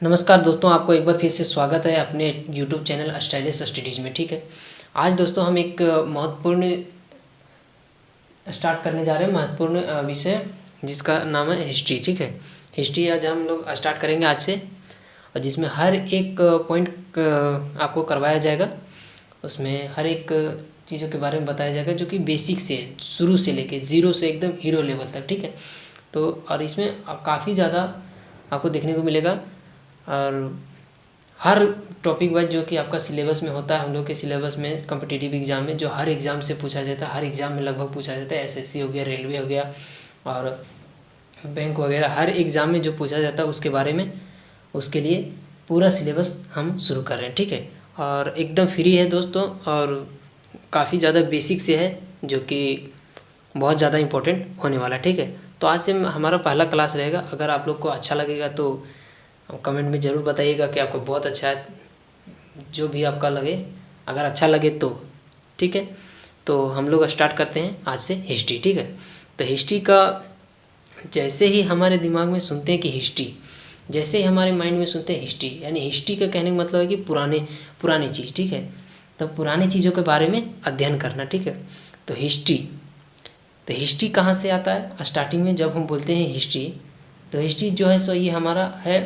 नमस्कार दोस्तों, आपको एक बार फिर से स्वागत है अपने YouTube चैनल स्टाइलिश स्टडीज़ में। ठीक है, आज दोस्तों हम एक महत्वपूर्ण स्टार्ट करने जा रहे हैं, महत्वपूर्ण विषय जिसका नाम है हिस्ट्री। ठीक है, हिस्ट्री आज हम लोग स्टार्ट करेंगे आज से, और जिसमें हर एक पॉइंट आपको करवाया जाएगा। उसमें हर एक चीज़ों के बारे में बताया जाएगा जो कि बेसिक से शुरू से लेके ज़ीरो से एकदम हीरो लेवल तक। ठीक है, तो और इसमें काफ़ी ज़्यादा आपको देखने को मिलेगा, और हर टॉपिक वाइज जो कि आपका सिलेबस में होता है, हम लोग के सिलेबस में कॉम्पिटिटिव एग्ज़ाम में जो हर एग्ज़ाम से पूछा जाता है, हर एग्ज़ाम में लगभग पूछा जाता है। एसएससी हो गया, रेलवे हो गया और बैंक वगैरह, हर एग्ज़ाम में जो पूछा जाता है उसके बारे में, उसके लिए पूरा सिलेबस हम शुरू कर रहे हैं। ठीक है, और एकदम फ्री है दोस्तों, और काफ़ी ज़्यादा बेसिक से है जो कि बहुत ज़्यादा इम्पोर्टेंट होने वाला है। ठीक है, तो आज से हमारा पहला क्लास रहेगा। अगर आप लोग को अच्छा लगेगा तो कमेंट में ज़रूर बताइएगा कि आपको बहुत अच्छा है, जो भी आपका लगे, अगर अच्छा लगे तो। ठीक है, तो हम लोग स्टार्ट करते हैं आज से हिस्ट्री। ठीक है, तो हिस्ट्री का जैसे ही हमारे दिमाग में सुनते हैं कि हिस्ट्री, जैसे ही हमारे माइंड में सुनते हैं हिस्ट्री, यानी हिस्ट्री का कहने का मतलब है कि पुरानी चीज़। ठीक है, तो पुरानी चीज़ों के बारे में अध्ययन करना। ठीक है, तो हिस्ट्री कहाँ से आता है? स्टार्टिंग में जब हम बोलते हैं हिस्ट्री, तो हिस्ट्री जो है सो ये हमारा है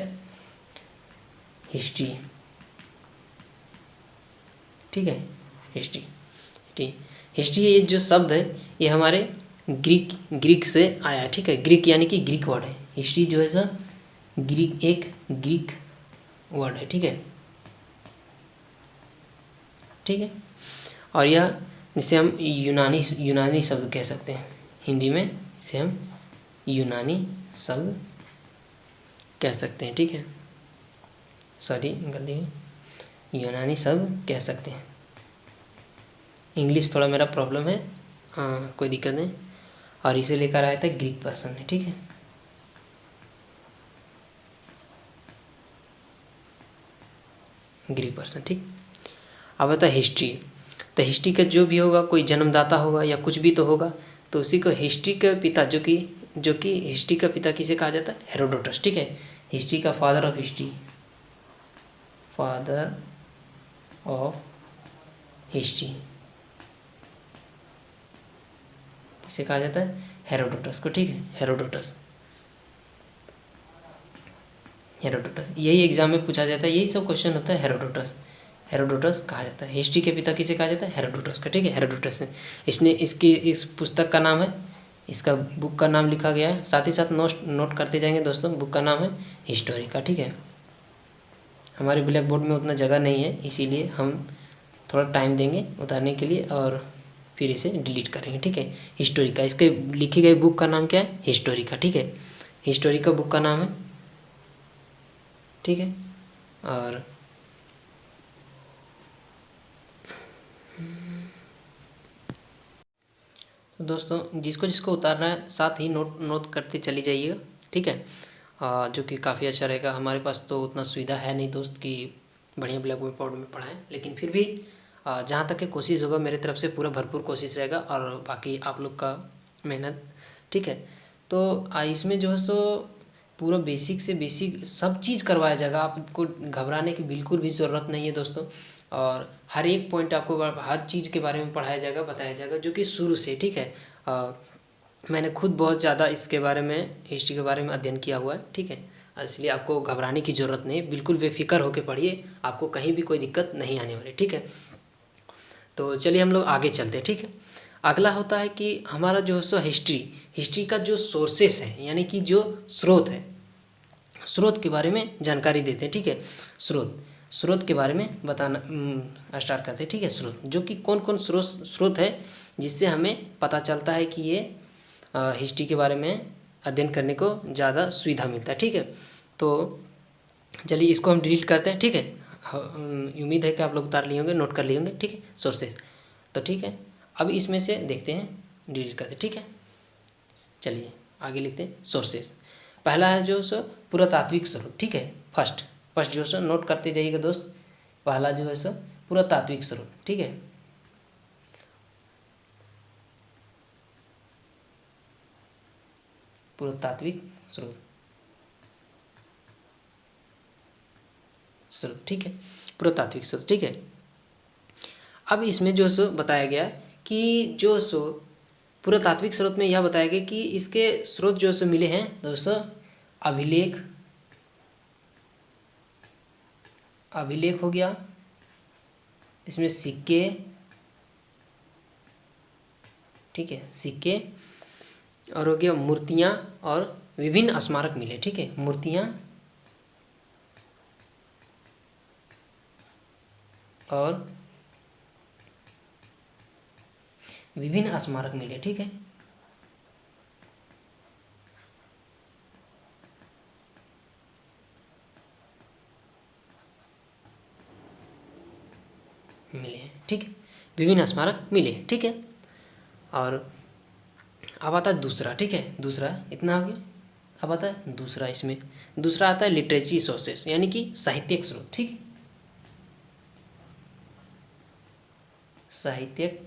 हिस्ट्री। ठीक है, हिस्ट्री हिस्ट्री ये जो शब्द है ये हमारे ग्रीक से आया है। ठीक है, ग्रीक यानी कि ग्रीक वर्ड है। हिस्ट्री जो है सर ग्रीक वर्ड है। ठीक है, ठीक है, और यह जिसे हम यूनानी शब्द कह सकते हैं। हिंदी में इसे हम यूनानी शब्द कह सकते हैं। ठीक है, सॉरी गलती, यूनानी शब्द कह सकते हैं। इंग्लिश थोड़ा मेरा प्रॉब्लम है, कोई दिक्कत नहीं। और इसे लेकर आया था ग्रीक पर्सन ने। ठीक है, ग्रीक पर्सन। ठीक, अब आता है हिस्ट्री। तो हिस्ट्री का जो भी होगा, कोई जन्मदाता होगा या कुछ भी तो होगा, तो उसी को हिस्ट्री का पिता, जो कि हिस्ट्री का पिता किसे कहा जाता है? हेरोडोटस। ठीक है, हिस्ट्री का father of history, father of history किसे कहा जाता है? हेरोडोटस को। ठीक है, हेरोडोटस यही एग्जाम में पूछा जाता है, यही सब क्वेश्चन होता है। हेरोडोटस कहा जाता है। हिस्ट्री के पिता किसे कहा जाता है? हेरोडोटस का। ठीक है, हेरोडोटस ने, इसने इस पुस्तक का नाम है, इसका बुक का नाम लिखा गया है। साथ ही साथ नोट करते जाएंगे दोस्तों, बुक का नाम है हिस्टोरिका। ठीक है, हमारे ब्लैक बोर्ड में उतना जगह नहीं है, इसीलिए हम थोड़ा टाइम देंगे उतारने के लिए और फिर इसे डिलीट करेंगे। ठीक है, हिस्टोरिका, इसके लिखी गई बुक का नाम क्या है? हिस्टोरिका। ठीक है, हिस्टोरिका बुक का नाम है। ठीक है, और तो दोस्तों जिसको जिसको उतारना है साथ ही नोट नोट करते चली जाइएगा। ठीक है, जो कि काफ़ी अच्छा रहेगा। हमारे पास तो उतना सुविधा है नहीं दोस्त कि बढ़िया ब्लैक बोर्ड में पढ़ाएं, लेकिन फिर भी जहाँ तक की कोशिश होगा मेरे तरफ से पूरा भरपूर कोशिश रहेगा, और बाकी आप लोग का मेहनत। ठीक है, तो इसमें जो है सो पूरा बेसिक से बेसिक सब चीज़ करवाया जाएगा, आपको घबराने की बिल्कुल भी ज़रूरत नहीं है दोस्तों। और हर एक पॉइंट आपको हर चीज़ के बारे में पढ़ाया जाएगा, बताया जाएगा, जो कि शुरू से। ठीक है, मैंने खुद बहुत ज़्यादा इसके बारे में, हिस्ट्री के बारे में अध्ययन किया हुआ है। ठीक है, इसलिए आपको घबराने की ज़रूरत नहीं, बिल्कुल बेफिक्र होकर पढ़िए, आपको कहीं भी कोई दिक्कत नहीं आने वाली। ठीक है, तो चलिए हम लोग आगे चलते हैं। ठीक है, अगला होता है कि हमारा जो है सो हिस्ट्री का जो सोर्सेस है, यानी कि जो स्रोत है, स्रोत के बारे में जानकारी देते हैं। ठीक है, स्रोत के बारे में बताना स्टार्ट करते हैं। ठीक है, स्रोत जो कि कौन कौन स्रोत है जिससे हमें पता चलता है कि ये हिस्ट्री के बारे में अध्ययन करने को ज़्यादा सुविधा मिलता है। ठीक है, तो चलिए इसको हम डिलीट करते हैं। ठीक है, उम्मीद है कि आप लोग उतार लिए होंगे, नोट कर लिए होंगे। ठीक है, सोर्सेज, तो ठीक है, अब इसमें से देखते हैं, डिलीट करते हैं। ठीक है, चलिए आगे लिखते हैं सोर्सेज। पहला है जो सो पुरातात्विक स्रोत। ठीक है, फर्स्ट जो सो नोट करते जाइएगा दोस्त, पहला जो है सो पुरातात्विक स्रोत। ठीक है, पुरातात्विक स्रोत। स्रोत, ठीक है, पुरातात्विक स्रोत, ठीक है। अब इसमें जो सो बताया गया कि जो सो पुरातात्विक स्रोत में यह बताया गया कि इसके स्रोत जो सो मिले हैं दोस्तों, अभिलेख, अभिलेख हो गया, इसमें सिक्के, ठीक है, सिक्के, और हो गया मूर्तियाँ और विभिन्न स्मारक मिले, ठीक है, मूर्तियाँ और विभिन्न स्मारक मिले, ठीक है। मिले हैं, ठीक है, विभिन्न स्मारक मिले, ठीक है। और अब आता है दूसरा, ठीक है, दूसरा इतना हो गया। अब आता है दूसरा, इसमें दूसरा आता है लिटरेची सोर्सेस, यानी कि साहित्यिक स्रोत, ठीक है, साहित्यिक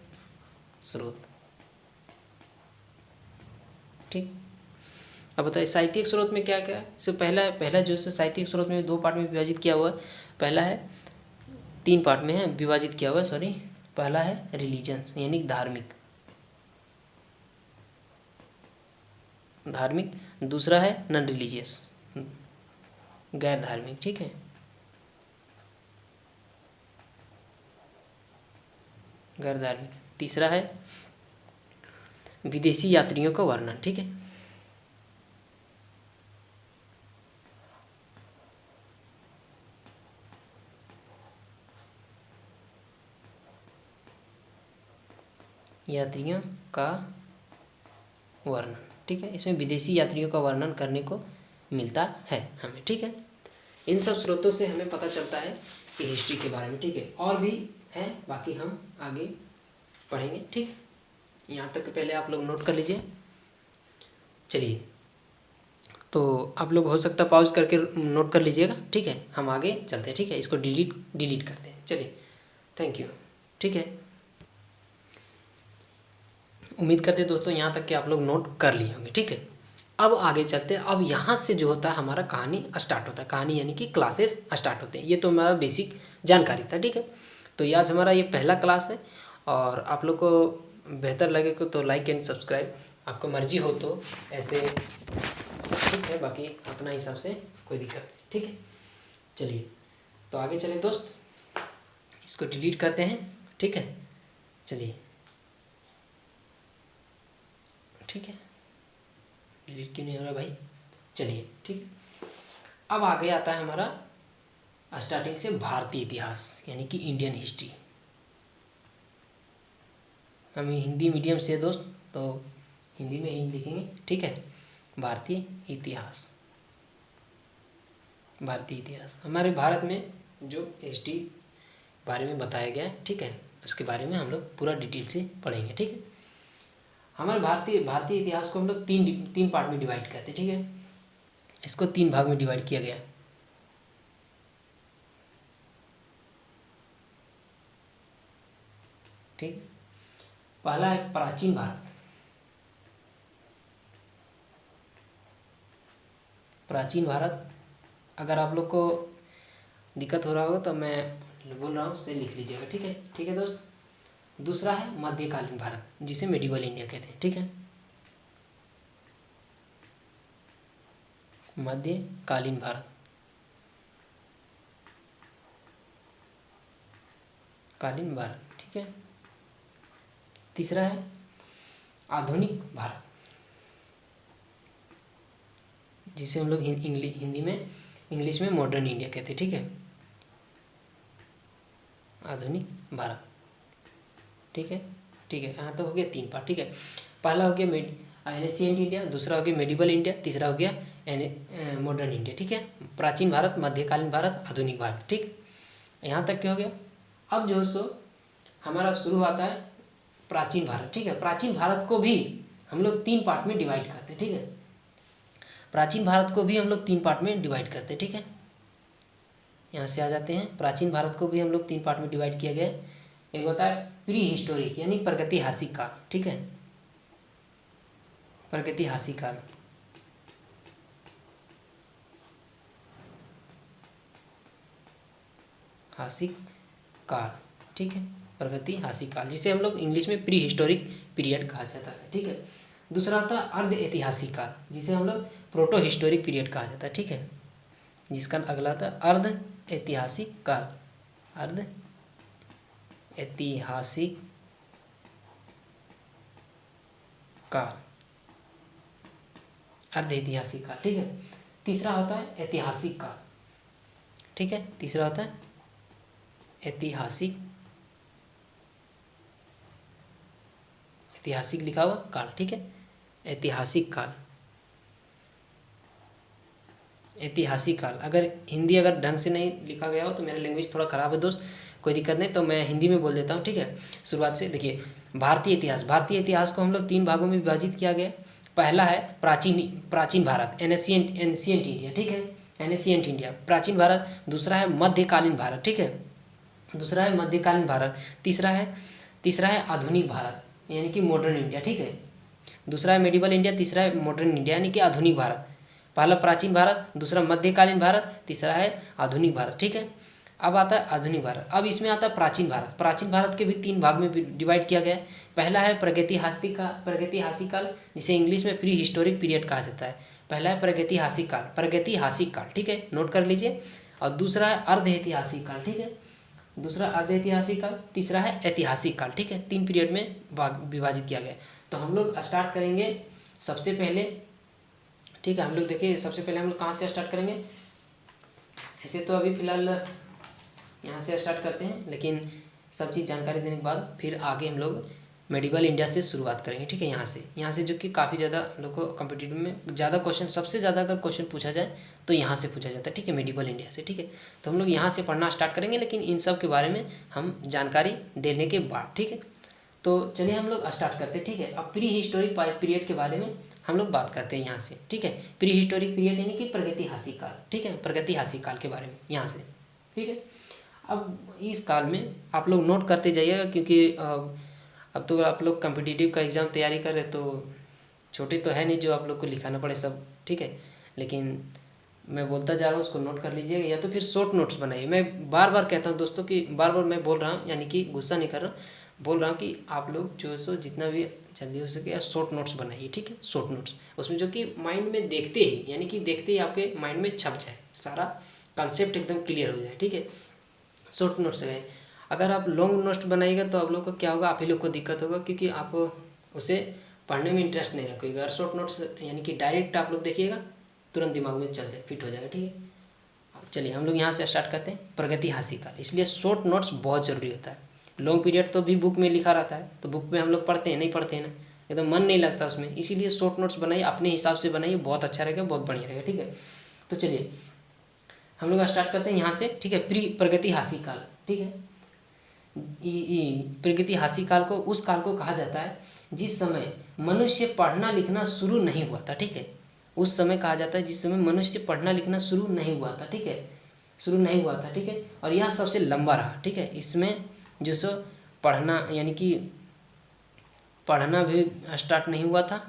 स्रोत, ठीक। अब बताइए साहित्यिक स्रोत में क्या क्या है। इससे पहला जो है साहित्यिक स्रोत में दो पार्ट में विभाजित किया हुआ है। पहला है, तीन पार्ट में है विभाजित किया हुआ है, सॉरी। पहला है रिलीजन्स, यानी धार्मिक, धार्मिक। दूसरा है नॉन रिलीजियस, गैर धार्मिक, ठीक है, गैर धार्मिक। तीसरा है विदेशी यात्रियों का वर्णन, ठीक है, यात्रियों का वर्णन, ठीक है। इसमें विदेशी यात्रियों का वर्णन करने को मिलता है हमें, ठीक है। इन सब स्रोतों से हमें पता चलता है कि हिस्ट्री के बारे में, ठीक है। और भी है, बाकी हम आगे पढ़ेंगे, ठीक। यहाँ तक पहले आप लोग नोट कर लीजिए। चलिए, तो आप लोग हो सकता है पॉज करके नोट कर लीजिएगा, ठीक है। हम आगे चलते हैं, ठीक है। इसको डिलीट करते हैं। चलिए, थैंक यू, ठीक है। उम्मीद करते हैं दोस्तों यहाँ तक कि आप लोग नोट कर लिए होंगे, ठीक है। अब आगे चलते हैं। अब यहाँ से जो होता है हमारा कहानी स्टार्ट होता है, कहानी यानी कि क्लासेस स्टार्ट होते हैं। ये तो हमारा बेसिक जानकारी था, ठीक है। तो ये आज हमारा ये पहला क्लास है, और आप लोग को बेहतर लगे को तो लाइक एंड सब्सक्राइब, आपको मर्जी हो तो ऐसे, ठीक है। बाकी अपना हिसाब से कोई दिक्कत नहीं, ठीक है। चलिए, तो आगे चले दोस्त, इसको डिलीट करते हैं, ठीक है। चलिए, ठीक है, डिलीट क्यों नहीं हो रहा भाई। चलिए, ठीक। अब आगे आता है हमारा स्टार्टिंग से भारतीय इतिहास, यानी कि इंडियन हिस्ट्री। हम हिंदी मीडियम से दोस्त, तो हिंदी में ही लिखेंगे, ठीक है। भारतीय इतिहास, भारतीय इतिहास हमारे भारत में जो हिस्ट्री बारे में बताया गया है, ठीक है, उसके बारे में हम लोग पूरा डिटेल से पढ़ेंगे, ठीक है। हमारे भारतीय इतिहास को हम लोग तीन पार्ट में डिवाइड करते हैं, ठीक है। इसको तीन भाग में डिवाइड किया गया, ठीक। पहला है प्राचीन भारत, प्राचीन भारत। अगर आप लोग को दिक्कत हो रहा होगा तो मैं बोल रहा हूँ, उसे लिख लीजिएगा, ठीक है, ठीक है दोस्त। दूसरा है मध्यकालीन भारत, जिसे मेडिवल इंडिया कहते हैं, ठीक है, मध्यकालीन भारत, कालीन भारत, ठीक है। तीसरा है आधुनिक भारत, जिसे हम लोग हिंदी में, इंग्लिश में मॉडर्न इंडिया कहते हैं, ठीक है, आधुनिक भारत, ठीक है, ठीक है। यहाँ तो हो गया तीन पार्ट, ठीक है। पहला हो गया एशियंट इंडिया, दूसरा हो गया मेडिवल इंडिया, तीसरा हो गया मॉडर्न इंडिया, ठीक है। प्राचीन भारत, मध्यकालीन भारत, आधुनिक भारत, ठीक। यहाँ तक क्या हो गया। अब जो सो हमारा शुरू आता है प्राचीन भारत, ठीक है। प्राचीन भारत को भी हम लोग तीन पार्ट में डिवाइड करते हैं, ठीक है। प्राचीन भारत को भी हम लोग तीन पार्ट में डिवाइड करते हैं, ठीक है। यहाँ से आ जाते हैं, प्राचीन भारत को भी हम लोग तीन पार्ट में डिवाइड किया गया है। एक होता है प्री हिस्टोरिक, यानी प्रगतिहासिक काल, ठीक है, प्रगतिहासिक काल। ऐतिहासिक काल, ठीक है, प्रागैतिहासिक काल, जिसे हम लोग इंग्लिश में प्री हिस्टोरिक पीरियड कहा जाता है, ठीक है। दूसरा होता है अर्ध ऐतिहासिक काल, जिसे हम लोग प्रोटो हिस्टोरिक पीरियड कहा जाता है, ठीक है। जिसका अगला था अर्ध ऐतिहासिक काल, अर्ध ऐतिहासिक काल, अर्ध ऐतिहासिक काल, ठीक है। तीसरा होता है ऐतिहासिक काल, ठीक है। तीसरा होता है ऐतिहासिक, ऐतिहासिक लिखा हुआ काल, ठीक है, ऐतिहासिक काल, ऐतिहासिक काल। अगर हिंदी अगर ढंग से नहीं लिखा गया हो तो मेरा लैंग्वेज थोड़ा ख़राब है दोस्त, कोई दिक्कत नहीं, तो मैं हिंदी में बोल देता हूँ, ठीक है। शुरुआत से देखिए, भारतीय इतिहास, भारतीय इतिहास को हम लोग 3 भागों में विभाजित किया गया। पहला है प्राचीन भारत, एंशिएंट इंडिया, ठीक है, एंशिएंट इंडिया, प्राचीन भारत। दूसरा है मध्यकालीन भारत, ठीक है, दूसरा है मध्यकालीन भारत। तीसरा है आधुनिक भारत, यानी कि मॉडर्न इंडिया, ठीक है। दूसरा है मेडिवल इंडिया, तीसरा है मॉडर्न इंडिया यानी कि आधुनिक भारत। पहला प्राचीन भारत, दूसरा मध्यकालीन भारत, तीसरा है आधुनिक भारत, ठीक है। अब आता है आधुनिक भारत। अब इसमें आता है प्राचीन भारत। प्राचीन भारत के भी 3 भाग में डिवाइड किया गया है। पहला है प्रागैतिहासिक काल, जिसे इंग्लिश में प्री हिस्टोरिक पीरियड कहा जाता है। पहला है प्रागैतिहासिक काल, ठीक है, नोट कर लीजिए। और दूसरा है अर्ध ऐतिहासिक काल, ठीक है, दूसरा अर्ध ऐतिहासिक काल। तीसरा है ऐतिहासिक काल, ठीक है। 3 पीरियड में विभाजित किया गया है। तो हम लोग स्टार्ट करेंगे सबसे पहले, ठीक है। हम लोग देखिए सबसे पहले हम लोग कहाँ से स्टार्ट करेंगे। ऐसे तो अभी फ़िलहाल यहाँ से स्टार्ट करते हैं, लेकिन सब चीज़ जानकारी देने के बाद फिर आगे हम लोग मेडिवल इंडिया से शुरुआत करेंगे, ठीक है। यहाँ से जो कि काफ़ी ज़्यादा लोग को कॉम्पिटिटिव में ज़्यादा क्वेश्चन, सबसे ज़्यादा अगर क्वेश्चन पूछा जाए तो यहाँ से पूछा जाता है, ठीक है, मेडिवल इंडिया से, ठीक है। तो हम लोग यहाँ से पढ़ना स्टार्ट करेंगे, लेकिन इन सब के बारे में हम जानकारी देने के बाद, ठीक है। तो चलिए हम लोग स्टार्ट करते हैं, ठीक है। अब प्री हिस्टोरिक पीरियड के बारे में हम लोग बात करते हैं यहाँ से, ठीक है। प्री हिस्टोरिक पीरियड यानी कि प्रागैतिहासिक काल, ठीक है, प्रागैतिहासिक काल के बारे में यहाँ से, ठीक है। अब इस काल में आप लोग नोट करते जाइएगा, क्योंकि अब तो आप लोग कॉम्पिटिटिव का एग्ज़ाम तैयारी कर रहे तो छोटे तो है नहीं जो आप लोग को लिखाना पड़े सब, ठीक है। लेकिन मैं बोलता जा रहा हूँ, उसको नोट कर लीजिएगा, या तो फिर शॉर्ट नोट्स बनाइए। मैं बार बार कहता हूँ दोस्तों कि बार बार मैं बोल रहा हूँ, यानी कि गुस्सा नहीं कर रहा हूँ, बोल रहा हूँ कि आप लोग जो सो जितना भी जल्दी हो सके शॉर्ट नोट्स बनाइए, ठीक है, शॉर्ट नोट्स। उसमें जो कि माइंड में देखते ही, यानी कि देखते ही आपके माइंड में छप जाए, सारा कॉन्सेप्ट एकदम क्लियर हो जाए, ठीक है। शॉर्ट नोट्स है। अगर आप लॉन्ग नोट्स बनाइएगा तो आप लोग को क्या होगा, आप ही लोग को दिक्कत होगा, क्योंकि आप उसे पढ़ने में इंटरेस्ट नहीं रखोगे। अगर शॉर्ट नोट्स यानी कि डायरेक्ट आप लोग देखिएगा, तुरंत दिमाग में चल जाए, फिट हो जाएगा, ठीक है। अब चलिए हम लोग यहाँ से स्टार्ट करते हैं, प्रागैतिहासिक काल। इसलिए शॉर्ट नोट्स बहुत ज़रूरी होता है। लॉन्ग पीरियड तो भी बुक में लिखा रहता है, तो बुक में हम लोग पढ़ते हैं, नहीं पढ़ते हैं ना, एकदम मन नहीं लगता उसमें। इसीलिए शॉर्ट नोट्स बनाइए, अपने हिसाब से बनाइए, बहुत अच्छा रहेगा, बहुत बढ़िया रहेगा, ठीक है। तो चलिए हम लोग स्टार्ट करते हैं यहाँ से, ठीक है। प्री प्रागैतिहासिक काल, ठीक है। प्रागैतिहासिक काल को उस काल को कहा जाता है जिस समय मनुष्य पढ़ना लिखना शुरू नहीं हुआ था, ठीक है। उस समय कहा जाता है जिस समय मनुष्य पढ़ना लिखना शुरू नहीं हुआ था, ठीक है, शुरू नहीं हुआ था, ठीक है। और यह सबसे लंबा रहा, ठीक है। इसमें जो सो पढ़ना यानी कि पढ़ना भी स्टार्ट नहीं हुआ था,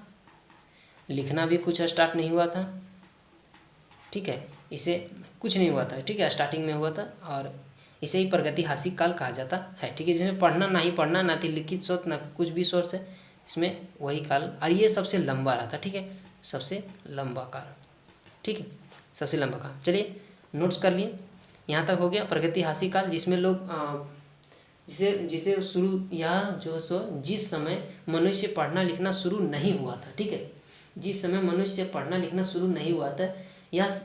लिखना भी कुछ स्टार्ट नहीं हुआ था, ठीक है। इसे कुछ नहीं हुआ था, ठीक है, स्टार्टिंग में हुआ था, और इसे ही प्रागैतिहासिक काल कहा जाता है, ठीक है। जिसमें पढ़ना ना ही पढ़ना, ना थी लिखित सोच, ना कुछ भी सोर्स है, इसमें वही काल, और ये सबसे लंबा रहा था, ठीक है, सबसे लंबा काल, ठीक है, सबसे लंबा काल। चलिए नोट्स कर लिए, यहाँ तक हो गया प्रागैतिहासिक काल, जिसमें लोग जिसे शुरू या जो सो जिस समय मनुष्य पढ़ना लिखना शुरू नहीं हुआ था, ठीक है, जिस समय मनुष्य पढ़ना लिखना शुरू नहीं हुआ था, यह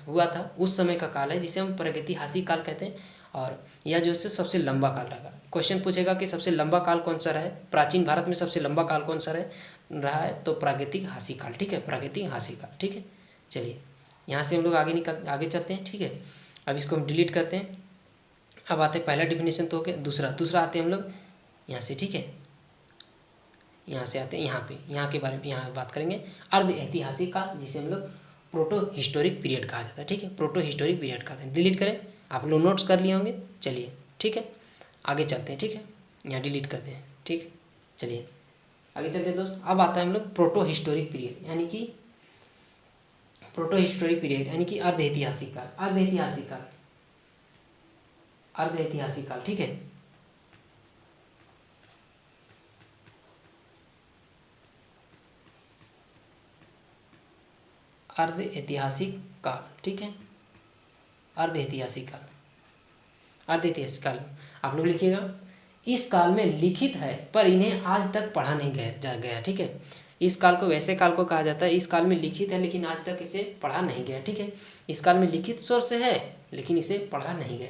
हुआ था उस समय का काल है, जिसे हम प्रागैतिहासिक काल कहते हैं। और यह जो है सबसे लंबा काल रहेगा। क्वेश्चन पूछेगा कि सबसे लंबा काल कौन सा रहा है, प्राचीन भारत में सबसे लंबा काल कौन सा रहा है, तो प्रागैतिहासिक काल, ठीक है, प्रागैतिहासिक काल, ठीक है। चलिए यहाँ से हम लोग आगे चलते हैं, ठीक है। अब इसको हम डिलीट करते हैं। अब आते हैं, पहला डिफिनेशन तो हो गया, दूसरा आते हैं हम लोग यहाँ से, ठीक है। यहाँ से आते हैं यहाँ के बारे में यहाँ बात करेंगे, अर्ध ऐतिहासिक काल, जिसे हम लोग प्रोटो हिस्टोरिक पीरियड कहा जाता है, ठीक है, प्रोटो हिस्टोरिक पीरियड कहते हैं। डिलीट करें, आप लोग नोट्स कर लिए होंगे, चलिए ठीक है, आगे चलते हैं, ठीक है। यहाँ डिलीट करते हैं, ठीक, चलिए आगे चलते हैं दोस्त। अब आता है हम लोग प्रोटो हिस्टोरिक पीरियड, यानी कि प्रोटो हिस्टोरिक पीरियड यानी कि अर्ध ऐतिहासिक काल। अर्ध ऐतिहासिक काल अर्ध ऐतिहासिक काल, ठीक है। अर्ध ऐतिहासिक काल, ठीक है, अर्ध ऐतिहासिक काल, अर्ध ऐतिहासिक काल आप लोग लिखिएगा। इस काल में लिखित है पर इन्हें आज तक पढ़ा नहीं गया, ठीक है। इस काल को वैसे काल को कहा जाता है, इस काल में लिखित है लेकिन आज तक इसे पढ़ा नहीं गया, ठीक है। इस काल में लिखित सोर्स है लेकिन इसे पढ़ा नहीं गया,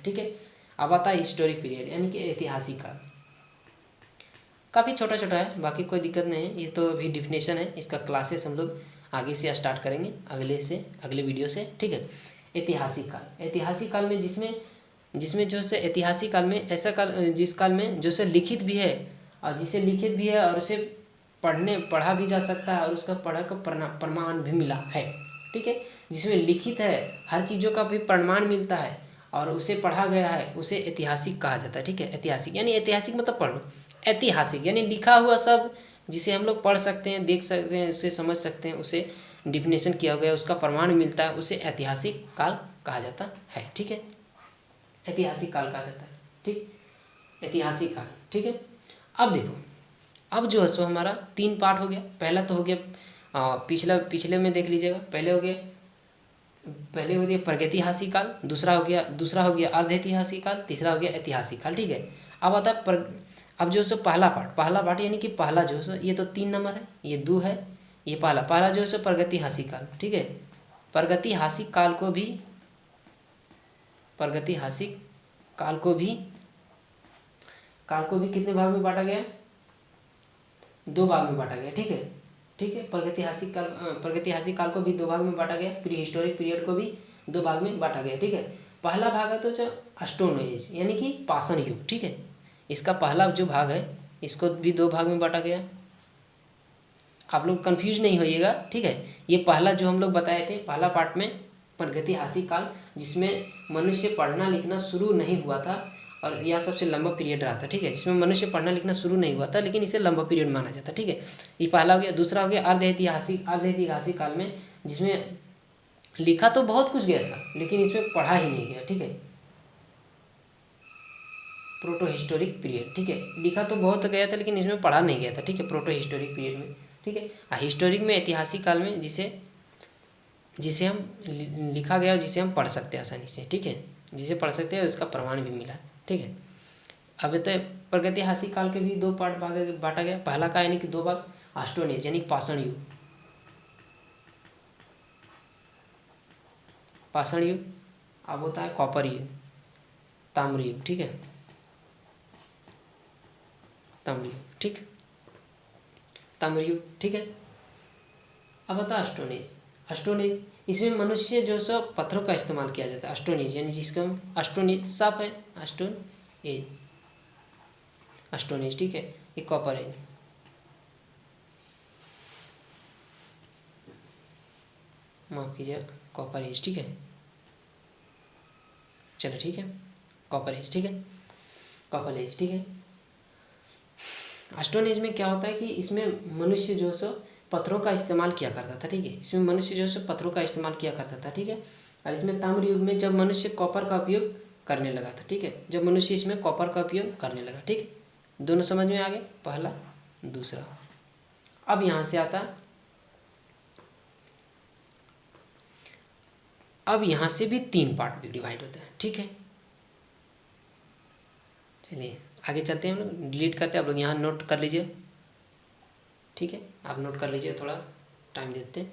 ठीक है। अब आता है हिस्टोरिक पीरियड यानी कि ऐतिहासिक काल। काफ़ी छोटा छोटा है, बाकी कोई दिक्कत नहीं है, ये तो अभी डिफिनेशन है, इसका क्लासेस हम लोग आगे से स्टार्ट करेंगे अगले वीडियो से, ठीक है। ऐतिहासिक काल, ऐतिहासिक काल में जिसमें जो है ऐतिहासिक काल में ऐसा काल जिस काल में जो है लिखित भी है और जिसे लिखित भी है और उसे पढ़ा भी जा सकता है और उसका पढ़ा का प्रमाण भी मिला है, ठीक है। जिसमें लिखित है, हर चीज़ों का भी प्रमाण मिलता है और उसे पढ़ा गया है, उसे ऐतिहासिक कहा जाता है, ठीक है। ऐतिहासिक यानी ऐतिहासिक मतलब पढ़ लो, ऐतिहासिक यानी लिखा हुआ शब्द जिसे हम लोग पढ़ सकते हैं, देख सकते हैं, उसे समझ सकते हैं, उसे डिफिनेशन किया गया, उसका प्रमाण मिलता है, उसे ऐतिहासिक काल कहा जाता है, ठीक है। ऐतिहासिक काल कहा जाता है, ठीक, ऐतिहासिक काल, ठीक है। अब देखो, अब जो है सो हमारा 3 पार्ट हो गया। पहला तो हो गया पिछले में देख लीजिएगा, पहले हो गया प्रागैतिहासिक काल, दूसरा हो गया अर्ध ऐतिहासिक काल, तीसरा हो गया ऐतिहासिक काल, ठीक है। अब आता है अब जो है सो पहला पार्ट यानी कि पहला जो है सो ये तो 3 नंबर है, ये 2 है, ये पहला जो है सो प्रागैतिहासिक काल, ठीक है। प्रागैतिहासिक काल को भी कितने भाग में बांटा गया, 2 भाग में बांटा गया, ठीक है, ठीक है। प्रागैतिहासिक काल को भी 2 भाग में बांटा गया, प्री हिस्टोरिक पीरियड को भी 2 भाग में बांटा गया, ठीक है। पहला भाग है तो जो स्टोन एज यानी कि पाषाण युग, ठीक है। इसका पहला जो भाग है इसको भी 2 भाग में बांटा गया। आप लोग कंफ्यूज नहीं होइएगा, ठीक है। ये पहला जो हम लोग बताए थे, पहला पार्ट में प्रागैतिहासिक काल, जिसमें मनुष्य पढ़ना लिखना शुरू नहीं हुआ था और यह सबसे लंबा पीरियड रहा था, ठीक है। जिसमें मनुष्य पढ़ना लिखना शुरू नहीं हुआ था लेकिन इसे लंबा पीरियड माना जाता, ठीक है। ये पहला हो गया। दूसरा हो गया अर्ध ऐतिहासिक काल में, जिसमें लिखा तो बहुत कुछ गया था लेकिन इसमें पढ़ा ही नहीं गया, ठीक है। प्रोटो हिस्टोरिक पीरियड, ठीक है। लिखा तो बहुत गया था लेकिन इसमें पढ़ा नहीं गया था, ठीक है, प्रोटो हिस्टोरिक पीरियड में, ठीक है। हिस्टोरिक में ऐतिहासिक काल में जिसे हम लिखा गया और जिसे हम पढ़ सकते हैं आसानी से, ठीक है, जिसे पढ़ सकते हैं उसका प्रमाण भी मिला, ठीक है। अब तो प्रागैतिहासिक काल के भी 2 पार्ट बांटा गया। पहला का यानी कि 2 भाग, स्टोन एज यानी पाषाण युग, अब होता है कॉपर युग, ताम्र युग, ठीक है, ताम्र युग, ठीक, ताम्र युग, ठीक है। अब होता है स्टोन एज, इसमें मनुष्य जो सो पत्थरों का इस्तेमाल किया जाता है। स्टोन एज यानी जिसको हम स्टोन एज साफ है, स्टोन एज, ठीक है। ये कॉपर एज, माफ कीजिए, कॉपर एज, ठीक है, चलो ठीक है, कॉपर एज, ठीक है, कॉपर एज, ठीक है। स्टोन एज में क्या होता है कि इसमें मनुष्य जो सो पत्थरों का इस्तेमाल किया करता था, ठीक है। इसमें मनुष्य जो है पत्थरों का इस्तेमाल किया करता था, ठीक है। और इसमें ताम्र युग में जब मनुष्य कॉपर का उपयोग करने लगा था, ठीक है, जब मनुष्य इसमें कॉपर का उपयोग करने लगा, ठीक है। दोनों समझ में आ गए, पहला दूसरा। अब यहाँ से आता, अब यहाँ से भी 3 पार्ट में डिवाइड होता है, ठीक है। चलिए आगे चलते हैं, हम लोग डिलीट करते हैं, आप लोग यहाँ नोट कर लीजिए, ठीक है, आप नोट कर लीजिए, थोड़ा टाइम देते हैं।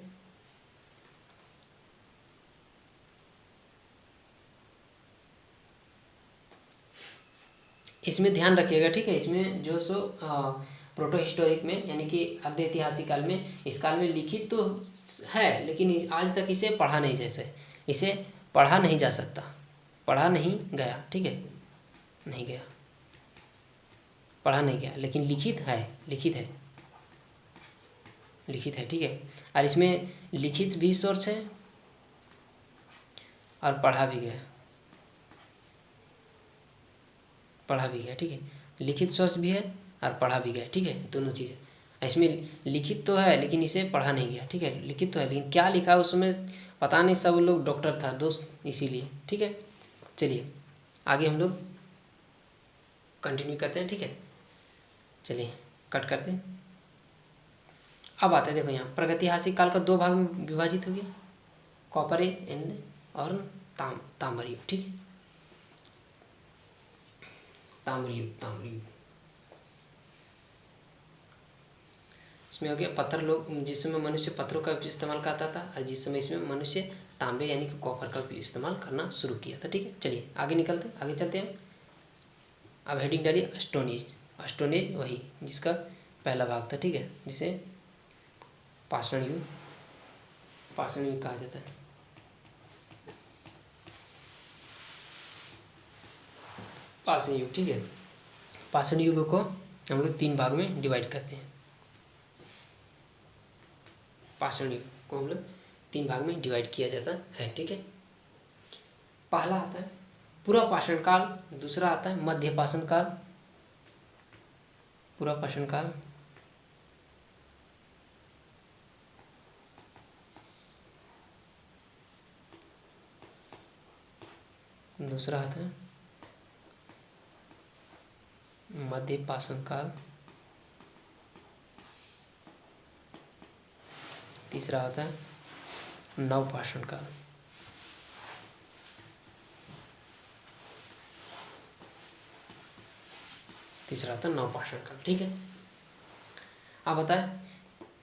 इसमें ध्यान रखिएगा, ठीक है। इसमें जो सो प्रोटो हिस्टोरिक में यानी कि अर्ध ऐतिहासिक काल में, इस काल में लिखित तो है लेकिन आज तक इसे पढ़ा नहीं, जैसे इसे पढ़ा नहीं जा सकता, पढ़ा नहीं गया, ठीक है, नहीं गया, पढ़ा नहीं गया, लेकिन लिखित है, ठीक है। और इसमें लिखित भी सोर्स है और पढ़ा भी गया, ठीक है। लिखित सोर्स भी है और पढ़ा भी गया, ठीक है, दोनों चीज़ें। इसमें लिखित तो है लेकिन इसे पढ़ा नहीं गया, ठीक है। लिखित तो है लेकिन क्या लिखा उसमें पता नहीं, सब लोग डॉक्टर था दोस्त, इसीलिए, ठीक है। चलिए आगे हम लोग कंटिन्यू करते हैं, ठीक है। चलिए कट करते हैं। अब आते हैं, देखो यहाँ प्रागैतिहासिक काल का दो भाग में विभाजित हो गया, कॉपर एंड और ताम्र युग, ठीक है। ताम्र युग इसमें हो गया पत्थर, लोग जिस समय मनुष्य पत्थरों का भी इस्तेमाल करता था, और जिस समय इसमें मनुष्य तांबे यानी कि कॉपर का भी इस्तेमाल करना शुरू किया था, ठीक है। चलिए आगे चलते हैं। अब हेडिंग डालिए स्टोन एज वही जिसका पहला भाग था, ठीक है, जिसे पाषाण युग कहा जाता है। पाषाण युग, ठीक है। पाषाण युग को हम लोग 3 भाग में डिवाइड करते हैं। पाषाण युग को हम लोग 3 भाग में डिवाइड किया जाता है, ठीक है। पहला आता है पूरा पाषाण काल, दूसरा आता है मध्य पाषाण काल, पूरा पाषाण काल, दूसरा आता है मध्य पाषाण काल, तीसरा आता है नव पाषाण काल। तीसरा था नवपाषाण काल, ठीक है। अब बताएं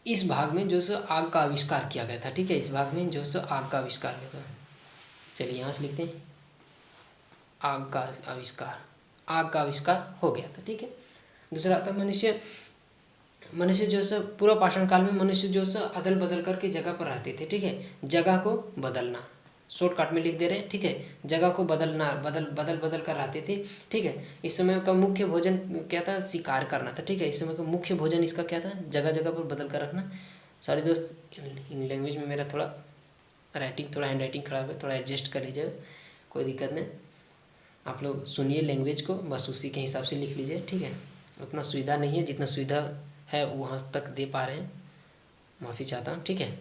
इस भाग में जो सो आग का आविष्कार किया गया था, ठीक है। इस भाग में जो सो आग का आविष्कार किया था, चलिए यहाँ से लिखते हैं आग का आविष्कार हो गया था, ठीक है। दूसरा था मनुष्य जो सो पूरा पाषाण काल में मनुष्य जो सो अदल बदल करके जगह पर रहते थे, ठीक है। जगह को बदलना, शॉर्टकट में लिख दे रहे हैं, ठीक है। जगह को बदलना, बदल कर रहते थे, ठीक है। इस समय का मुख्य भोजन क्या था, शिकार करना था, ठीक है। इस समय का मुख्य भोजन इसका क्या था, जगह जगह पर बदल कर रखना। सॉरी दोस्त, इन लैंग्वेज में मेरा थोड़ा हैंड राइटिंग खराब है, थोड़ा एडजस्ट कर लीजिएगा, कोई दिक्कत नहीं। आप लोग सुनिए लैंग्वेज को, बस उसी के हिसाब से लिख लीजिए, ठीक है। उतना सुविधा नहीं है, जितना सुविधा है वहाँ तक दे पा रहे हैं, माफ़ी चाहता हूँ, ठीक है।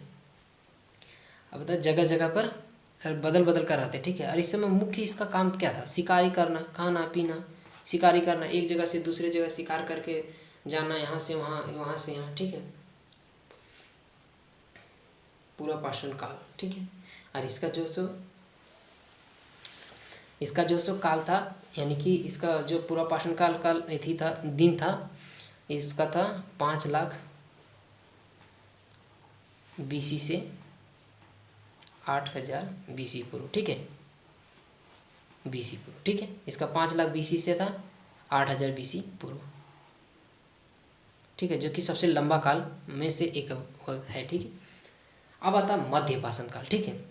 अब बता जगह जगह पर बदल कर रहते, ठीक है। और इस समय मुख्य इसका काम क्या था, शिकारी करना, खाना पीना, शिकारी करना, एक जगह से दूसरे जगह शिकार करके जाना, यहाँ से वहाँ, वहाँ से यहाँ, ठीक है। पूरा पाषाण काल, ठीक है। और इसका जो सो काल था, यानी कि इसका जो पूरा पाषाण काल थी था दिन था, इसका था 5 लाख BC से 8000 BC पूर्व, ठीक है। BC पूर्व, ठीक है। इसका 5 लाख BC से था 8000 BC पूर्व, ठीक है, जो कि सबसे लंबा काल में से एक है, ठीक है। अब आता मध्य पाषाण काल, ठीक है।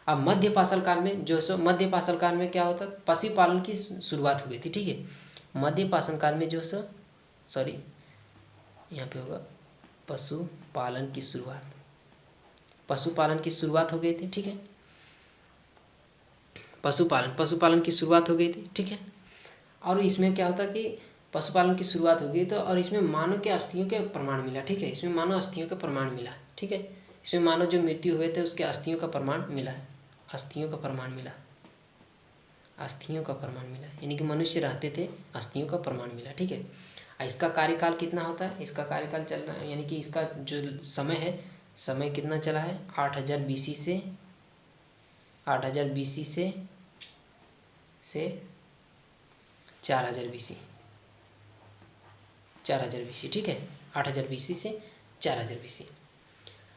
अब मध्य पाषाण काल में मध्य पाषाण काल में क्या होता, पशुपालन की शुरुआत हो गई थी, ठीक है। मध्य पाषाण काल में सॉरी यहाँ पे होगा पशुपालन की शुरुआत हो गई थी, ठीक है। पशुपालन की शुरुआत हो गई थी, ठीक है। और इसमें क्या होता कि पशुपालन की शुरुआत हो गई तो, और इसमें मानव के अस्थियों के प्रमाण मिला, ठीक है। इसमें मानव अस्थियों का प्रमाण मिला, ठीक है। इसमें मानव जो मृत्यु हुए थे उसके अस्थियों का प्रमाण मिला, अस्थियों का प्रमाण मिला, यानी कि मनुष्य रहते थे, अस्थियों का प्रमाण मिला, ठीक है। इसका कार्यकाल कितना होता है, इसका कार्यकाल चल रहा है, यानी कि इसका जो समय कितना चला है, 8000 BC से 4000 BC, ठीक है। 8000 BC से 4000 BC।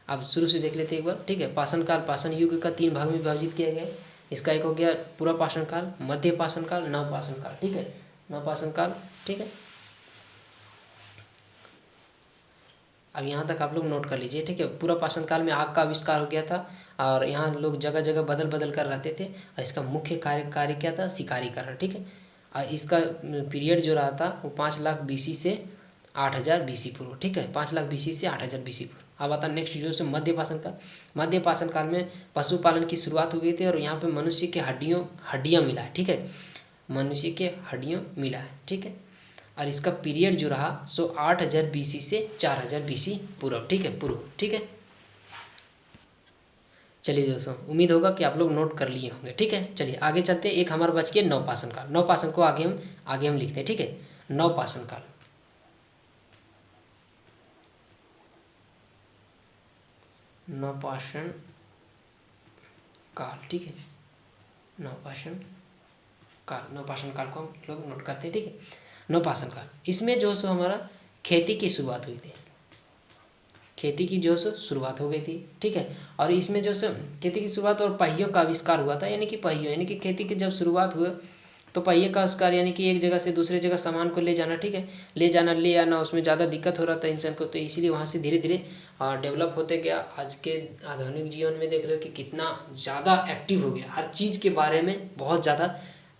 अब शुरू से देख लेते हैं एक बार, ठीक है। पाषाण युग का 3 भाग में विभाजित किया गया है। इसका एक हो गया पूरा पाषाण काल, मध्य पाषाण काल, नव पाषाण काल, ठीक है। नव पाषाण काल, ठीक है। अब यहाँ तक आप लोग नोट कर लीजिए, ठीक है। पूरा पाषाण काल में आग का आविष्कार हो गया था, और यहाँ लोग जगह जगह बदल कर रहते थे, और इसका मुख्य कार्य क्या था, शिकारी करना, ठीक है। और इसका पीरियड जो रहा था वो 5 लाख BC से 8000 BC पूर्व, ठीक है। 5 लाख BC से 8000 BC पूर्व। अब आता नेक्स्ट जो मध्य पाषाण काल में पशुपालन की शुरुआत हो गई थी, और यहाँ पे मनुष्य के हड्डियाँ मिला है, ठीक है। मनुष्य के हड्डियाँ मिला है, ठीक है। और इसका पीरियड जो रहा 8000 BC से 4000 BC पूर्व, ठीक है, ठीक है। चलिए दोस्तों, उम्मीद होगा कि आप लोग नोट कर लिए होंगे। ठीक है, चलिए आगे चलते हैं। एक हमारा बच गया नवपाषाण काल। नवपाषाण को आगे हम लिखते हैं। ठीक है, नवपाषाण काल। नवपाषाण काल, ठीक है, नवपाषाण काल। नवपाषाण काल को हम लोग नोट करते हैं। ठीक है, नवपाषाण काल, इसमें जो सो हमारा खेती की शुरुआत हुई थी। खेती की जो सो शुरुआत हो गई थी। ठीक है, और इसमें जो सो खेती की शुरुआत और पहियों का आविष्कार हुआ था। यानी कि पहियों, यानी कि खेती की जब शुरुआत हुआ तो पहिए का आविष्कार, यानी कि एक जगह से दूसरे जगह सामान को ले जाना। ठीक है, ले आना, उसमें ज़्यादा दिक्कत हो रहा था इंसान को, तो इसीलिए वहाँ से धीरे धीरे डेवलप होते गया। आज के आधुनिक जीवन में देख रहे हो कि कितना ज़्यादा एक्टिव हो गया, हर चीज़ के बारे में बहुत ज़्यादा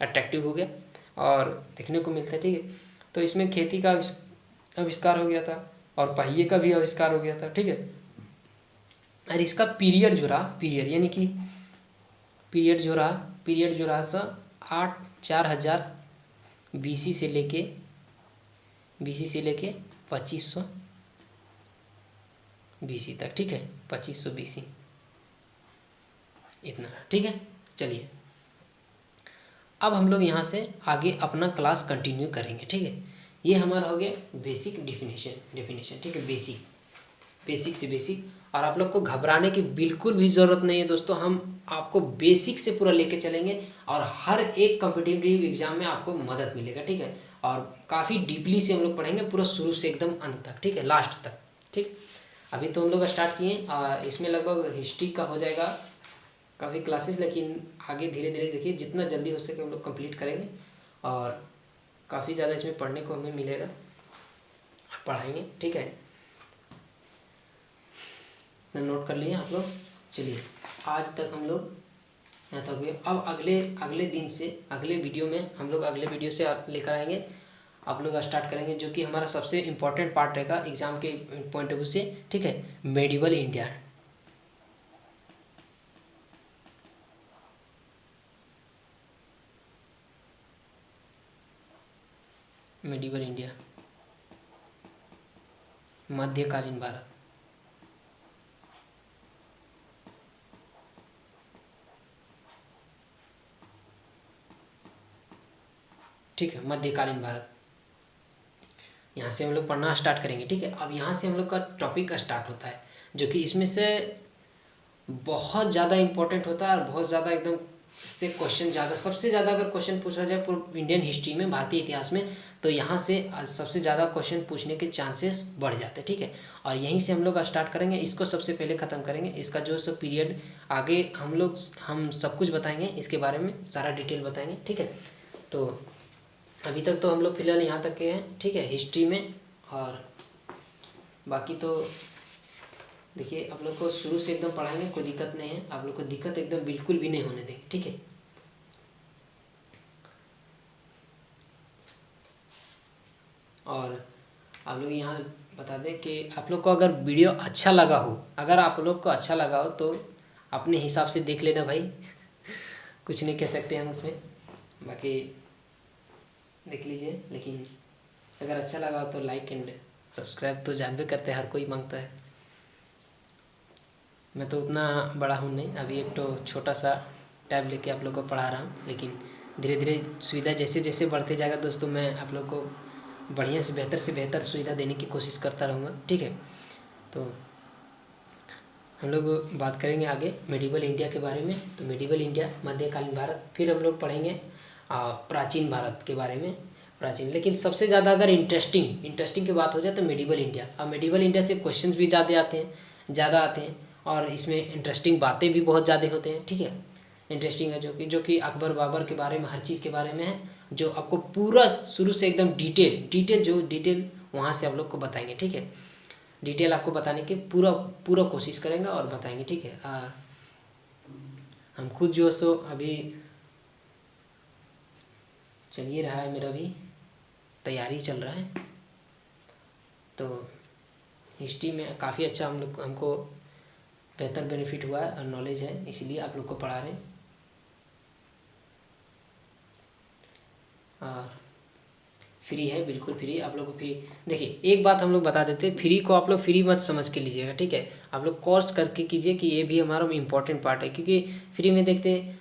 अट्रैक्टिव हो गया और देखने को मिलता है। ठीक है, तो इसमें खेती का आविष्कार हो गया था और पहिए का भी आविष्कार हो गया था। ठीक है, और इसका पीरियड जो रहा, पीरियड यानी कि पीरियड जो रहा था 4000 बीसी से लेके 2500 बीसी तक। ठीक है, 2500 बीसी इतना। ठीक है, चलिए अब हम लोग यहाँ से आगे अपना क्लास कंटिन्यू करेंगे। ठीक है, ये हमारा हो गया बेसिक डेफिनेशन। ठीक है, बेसिक से बेसिक, और आप लोग को घबराने की बिल्कुल भी ज़रूरत नहीं है दोस्तों। हम आपको बेसिक से पूरा लेके चलेंगे और हर एक कॉम्पिटिटिव एग्जाम में आपको मदद मिलेगा। ठीक है, और काफ़ी डीपली से हम लोग पढ़ेंगे, पूरा शुरू से एकदम अंत तक। ठीक है, लास्ट तक। ठीक, अभी तो हम लोग स्टार्ट किए, इसमें लगभग हिस्ट्री का हो जाएगा काफ़ी क्लासेस, लेकिन आगे धीरे धीरे देखिए जितना जल्दी हो सके हम लोग कंप्लीट करेंगे और काफ़ी ज़्यादा इसमें पढ़ने को हमें मिलेगा, पढ़ाएंगे। ठीक है, नोट कर लिए आप लोग। चलिए आज तक हम लोग यहाँ तक हुए। अब अगले दिन से अगले वीडियो में हम लोग अगले वीडियो से लेकर आएंगे, आप लोग स्टार्ट करेंगे, जो कि हमारा सबसे इम्पोर्टेंट पार्ट रहेगा एग्जाम के पॉइंट ऑफ व्यू से। ठीक है, मेडिवल इंडिया। मेडिवल इंडिया, मध्यकालीन भारत। ठीक है, मध्यकालीन भारत, यहाँ से हम लोग पढ़ना स्टार्ट करेंगे। ठीक है, अब यहाँ से हम लोग का टॉपिक स्टार्ट होता है, जो कि इसमें से बहुत ज़्यादा इम्पोर्टेंट होता है और बहुत ज़्यादा एकदम इससे क्वेश्चन ज़्यादा, सबसे ज़्यादा अगर क्वेश्चन पूछा जाए पूरे इंडियन हिस्ट्री में, भारतीय इतिहास में, तो यहाँ से सबसे ज़्यादा क्वेश्चन पूछने के चांसेस बढ़ जाते हैं। ठीक है, और यहीं से हम लोग स्टार्ट करेंगे, इसको सबसे पहले ख़त्म करेंगे। इसका जो सब पीरियड आगे हम सब कुछ बताएंगे, इसके बारे में सारा डिटेल बताएंगे। ठीक है, तो अभी तक तो हम लोग फिलहाल यहाँ तक के हैं। ठीक है, हिस्ट्री में, और बाकी तो देखिए आप लोग को शुरू से एकदम पढ़ाएंगे, कोई दिक्कत नहीं है, आप लोग को दिक्कत एकदम बिल्कुल भी नहीं होने देंगे। ठीक है, और आप लोग यहाँ बता दें कि आप लोग को अगर वीडियो अच्छा लगा हो, अगर आप लोग को अच्छा लगा हो तो अपने हिसाब से देख लेना भाई, कुछ नहीं कह सकते हम उसमें, बाकी देख लीजिए। लेकिन अगर अच्छा लगा हो तो लाइक एंड सब्सक्राइब तो जानबे करते हैं, हर कोई मांगता है। मैं तो उतना बड़ा हूँ नहीं, अभी एक तो छोटा सा टैब लेके आप लोग को पढ़ा रहा हूँ, लेकिन धीरे धीरे सुविधा जैसे जैसे बढ़ते जाएगा दोस्तों, मैं आप लोग को बढ़िया से बेहतर सुविधा देने की कोशिश करता रहूँगा। ठीक है, तो हम लोग बात करेंगे आगे मेडिवल इंडिया के बारे में। तो मेडिवल इंडिया, मध्यकालीन भारत, फिर हम लोग पढ़ेंगे प्राचीन भारत के बारे में, प्राचीन। लेकिन सबसे ज़्यादा अगर इंटरेस्टिंग की बात हो जाए तो मेडिवल इंडिया। अब मेडिवल इंडिया से क्वेश्चन भी ज़्यादा आते हैं और इसमें इंटरेस्टिंग बातें भी बहुत ज़्यादा होते हैं। ठीक है, इंटरेस्टिंग है जो कि अकबर बाबर के बारे में, हर चीज़ के बारे में है, जो आपको पूरा शुरू से एकदम डिटेल वहाँ से आप लोग को बताएंगे। ठीक है, डिटेल आपको बताने की पूरा कोशिश करेंगे और बताएंगे। ठीक है, हम खुद जो सो अभी चलिए रहा है, मेरा भी तैयारी चल रहा है, तो हिस्ट्री में काफ़ी अच्छा हमको बेहतर बेनिफिट हुआ है और नॉलेज है, इसलिए आप लोग को पढ़ा रहे हैं। और फ्री है, बिल्कुल फ्री। आप लोग को फ्री, देखिए एक बात हम लोग बता देते हैं, फ्री को आप लोग फ्री मत समझ के लीजिएगा, ठीक है। आप लोग कोर्स करके कीजिए कि ये भी हमारा इम्पोर्टेंट पार्ट है, क्योंकि फ्री में देखते हैं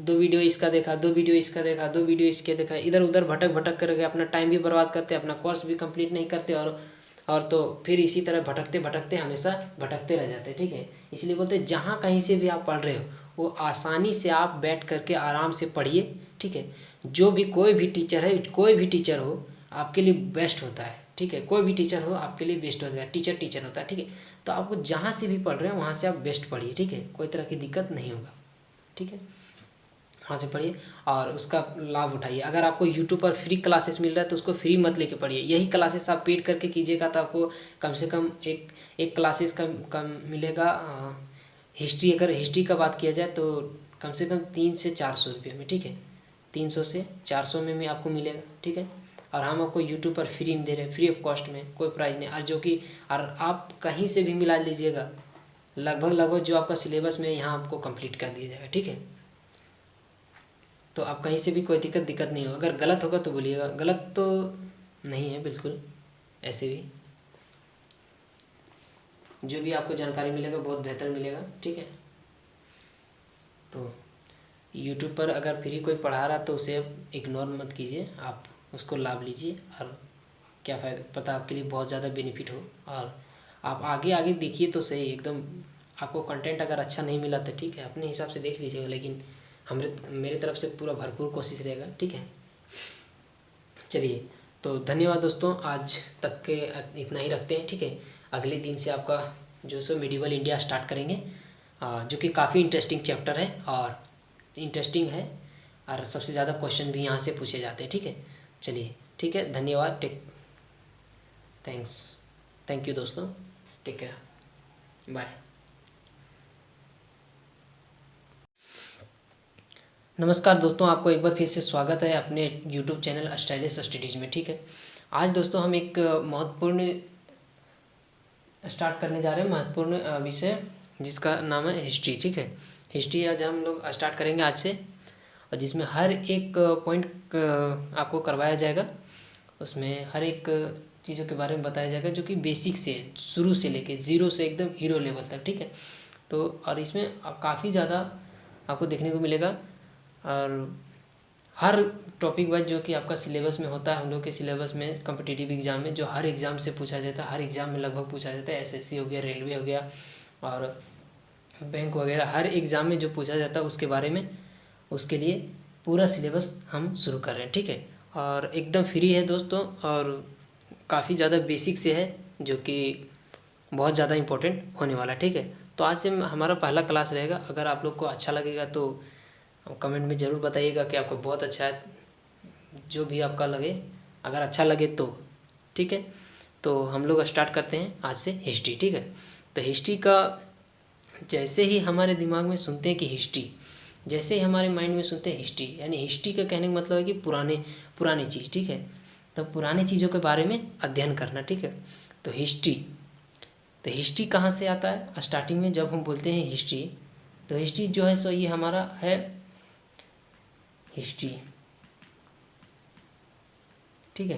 2 वीडियो इसका देखा, 2 वीडियो इसका देखा, 2 वीडियो इसके देखा, इधर उधर भटक भटक करके अपना टाइम भी बर्बाद करते, अपना कोर्स भी कंप्लीट नहीं करते, और तो फिर इसी तरह भटकते भटकते हमेशा भटकते रह जाते हैं, ठीक है। इसलिए बोलते हैं जहाँ कहीं से भी आप पढ़ रहे हो वो आसानी से आप बैठ करके आराम से पढ़िए, ठीक है। जो भी कोई भी टीचर है, कोई भी टीचर हो आपके लिए बेस्ट होता है, ठीक है। कोई भी टीचर हो आपके लिए बेस्ट होता है, टीचर टीचर होता है, ठीक है। तो आपको जहाँ से भी पढ़ रहे हैं वहाँ से आप बेस्ट पढ़िए, ठीक है। कोई तरह की दिक्कत नहीं होगा, ठीक है। वहाँ से पढ़िए और उसका लाभ उठाइए। अगर आपको यूट्यूब पर फ्री क्लासेस मिल रहा है तो उसको फ्री मत लेके पढ़िए। यही क्लासेस आप पेड करके कीजिएगा तो आपको कम से कम एक क्लासेस कम मिलेगा। हिस्ट्री, अगर हिस्ट्री का बात किया जाए तो कम से कम 300 से 400 रुपये में, ठीक है। 300 से 400 में आपको मिलेगा, ठीक है। और हम आपको यूट्यूब पर फ्री में दे रहे हैं, फ्री ऑफ कॉस्ट में, कोई प्राइस नहीं। और जो कि और आप कहीं से भी मिला लीजिएगा, लगभग जो आपका सिलेबस में यहाँ आपको कंप्लीट कर दिया जाएगा, ठीक है। तो आप कहीं से भी कोई दिक्कत नहीं होगा। अगर गलत होगा तो बोलिएगा, गलत तो नहीं है बिल्कुल। ऐसे भी जो भी आपको जानकारी मिलेगा बहुत बेहतर मिलेगा, ठीक है। तो यूट्यूब पर अगर फ्री कोई पढ़ा रहा तो उसे इग्नोर मत कीजिए, आप उसको लाभ लीजिए। और क्या फ़ायदा, पता आपके लिए बहुत ज़्यादा बेनिफिट हो। और आप आगे आगे देखिए तो सही एकदम। आपको कंटेंट अगर अच्छा नहीं मिला तो ठीक है, अपने हिसाब से देख लीजिएगा, लेकिन मेरे तरफ से पूरा भरपूर कोशिश रहेगा, ठीक है। चलिए, तो धन्यवाद दोस्तों, आज तक के इतना ही रखते हैं, ठीक है। अगले दिन से आपका जो सो मिडिवल इंडिया स्टार्ट करेंगे, जो कि काफ़ी इंटरेस्टिंग चैप्टर है और इंटरेस्टिंग है, और सबसे ज़्यादा क्वेश्चन भी यहाँ से पूछे जाते हैं, ठीक है। चलिए ठीक है, धन्यवाद, थैंक यू दोस्तों, टेक केयर, बाय। नमस्कार दोस्तों, आपको एक बार फिर से स्वागत है अपने YouTube चैनल स्टाइलिश स्टडीज़ में, ठीक है। आज दोस्तों हम एक महत्वपूर्ण स्टार्ट करने जा रहे हैं, महत्वपूर्ण विषय जिसका नाम है हिस्ट्री, ठीक है। हिस्ट्री आज हम लोग स्टार्ट करेंगे आज से, और जिसमें हर एक पॉइंट आपको करवाया जाएगा। उसमें हर एक चीज़ों के बारे में बताया जाएगा जो कि बेसिक से शुरू से लेके ज़ीरो से एकदम हीरो लेवल तक, ठीक है। तो और इसमें काफ़ी ज़्यादा आपको देखने को मिलेगा, और हर टॉपिक वाइज जो कि आपका सिलेबस में होता है, हम लोग के सिलेबस में कॉम्पिटिटिव एग्ज़ाम में जो हर एग्ज़ाम से पूछा जाता है, हर एग्ज़ाम में लगभग पूछा जाता है। एसएससी हो गया, रेलवे हो गया और बैंक वगैरह, हर एग्ज़ाम में जो पूछा जाता है उसके बारे में, उसके लिए पूरा सिलेबस हम शुरू कर रहे हैं, ठीक है। और एकदम फ्री है दोस्तों, और काफ़ी ज़्यादा बेसिक से है जो कि बहुत ज़्यादा इम्पोर्टेंट होने वाला है, ठीक है। तो आज से हमारा पहला क्लास रहेगा। अगर आप लोग को अच्छा लगेगा तो कमेंट में ज़रूर बताइएगा कि आपको बहुत अच्छा है, जो भी आपका लगे, अगर अच्छा लगे तो ठीक है। तो हम लोग स्टार्ट करते हैं आज से हिस्ट्री, ठीक है। तो हिस्ट्री का जैसे ही हमारे दिमाग में सुनते हैं कि हिस्ट्री, जैसे ही हमारे माइंड में सुनते हैं हिस्ट्री, यानी हिस्ट्री का कहने का मतलब है कि पुरानी चीज़, ठीक है। तो पुरानी चीज़ों के बारे में अध्ययन करना, ठीक है। तो हिस्ट्री कहाँ से आता है? स्टार्टिंग में जब हम बोलते हैं हिस्ट्री, तो हिस्ट्री जो है सो ये हमारा है हिस्ट्री, ठीक है।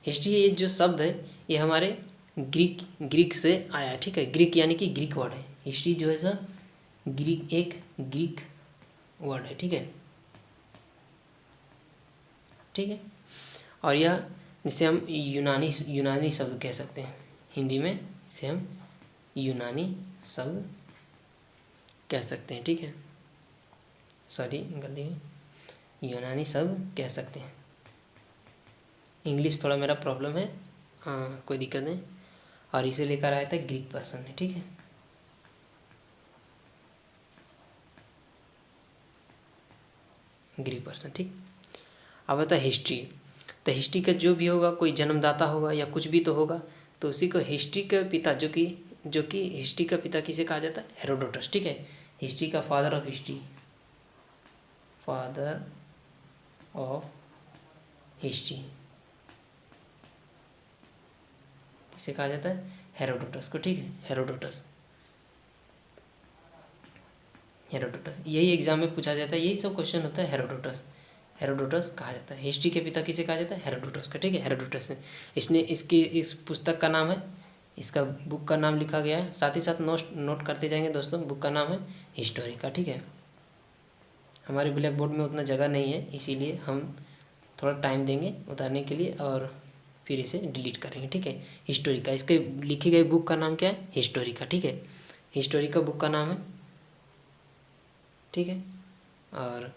हिस्ट्री ये जो शब्द है ये हमारे ग्रीक से आया है, ठीक है। ग्रीक यानी कि ग्रीक वर्ड है। हिस्ट्री जो है सर ग्रीक वर्ड है, ठीक है। ठीक है, और यह जिसे हम यूनानी शब्द कह सकते हैं, हिंदी में इसे हम यूनानी शब्द कह सकते हैं, ठीक है। सॉरी गलती, यूनानी शब्द कह सकते हैं। इंग्लिश थोड़ा मेरा प्रॉब्लम है, कोई दिक्कत नहीं। और इसे लेकर आया था ग्रीक पर्सन ने, ठीक है। ग्रीक पर्सन, ठीक। अब आता है हिस्ट्री। तो हिस्ट्री का जो भी होगा, कोई जन्मदाता होगा या कुछ भी तो होगा, तो उसी को हिस्ट्री का पिता, जो कि हिस्ट्री का पिता किसे कहा जाता है? हेरोडोटस, ठीक है। हिस्ट्री का फादर ऑफ हिस्ट्री, किसे कहा जाता है? हेरोडोटस को, ठीक है। हेरोडोटस यही एग्जाम में पूछा जाता है, यही सब क्वेश्चन होता है। हेरोडोटस कहा जाता है। हिस्ट्री के पिता किसे कहा जाता है? हेरोडोटस का, ठीक है, हेरोडोटस ने। इसने इस पुस्तक का नाम है, इसका बुक का नाम लिखा गया है, साथ ही साथ नोट करते जाएंगे दोस्तों। बुक का नाम है हिस्टोरिका, ठीक है। हमारे ब्लैक बोर्ड में उतना जगह नहीं है, इसीलिए हम थोड़ा टाइम देंगे उतारने के लिए और फिर इसे डिलीट करेंगे, ठीक है। हिस्टोरिका, इसके लिखी गई बुक का नाम क्या है? हिस्टोरिका, ठीक है। हिस्टोरिका बुक का नाम है, ठीक है। और